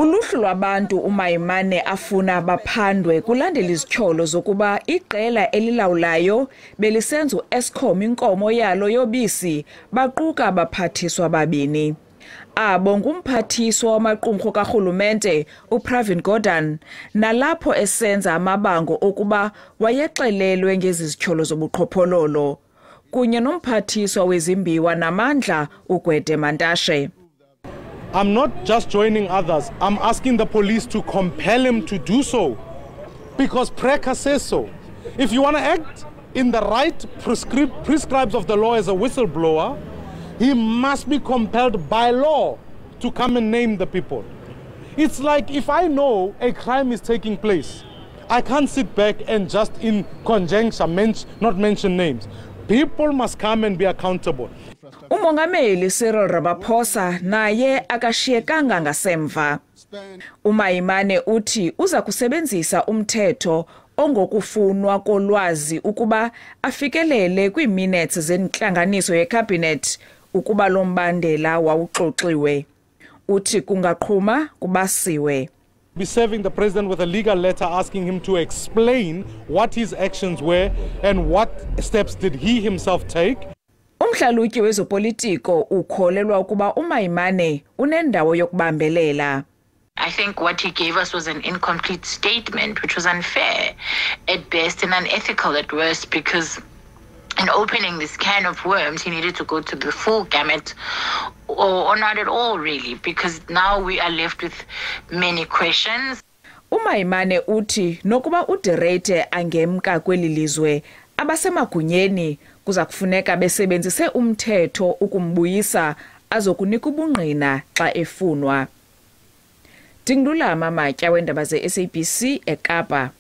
Uluhlu lwabantu u-Maimane afuna baphandwe kulandela izityholo zokuba iqela elilawulayo belisenza u-Eskom inkomo yalo yobisi baquka abaphathiswa babini. Abo ngumphathiswa wamaqumrhu karhulumente uPravin Gordhan nalapho esenza amabango okuba wayexelelwe ngezi zityholo zobuqhophololo kunye nomphathiswa wezimbiwa namandla uGwede Mantashe. I'm not just joining others, I'm asking the police to compel him to do so because Preka says so. If you want to act in the right prescribes of the law as a whistleblower, he must be compelled by law to come and name the people. It's like if I know a crime is taking place, I can't sit back and just in conjecture not mention names. People must come and be accountable. Umongameli Cyril Ramaphosa naye akashiyekanga ngasemva. uMaimane uthi uza kusebenzisa umthetho ongokufunwa kolwazi ukuba afikelele kwiminutes zenhlanganiso yecabinet ukuba lo mbandela wawuxoxiwe. Uthi kungaqhuma kubasiwe. Be serving the president with a legal letter asking him to explain what his actions were and what steps did he himself take. Umhlalutyi wezopolitiko ukholelwa ukuba uMaimane unendawo yokubambelela. I think what he gave us was an incomplete statement, which was unfair at best and unethical at worst, because in opening this can of worms, he needed to go to the full gamut, or not at all really, because now we are left with many questions. uMaimane uthi nokuba uReuyter angemka kweli lizwe, abasemagunyeni kuza kufuneka besebenzise umthetho ukumbuyisa azokunika ubungqina xa efunwa. Dingdulama Matya weendaba ze-SABC eKapa.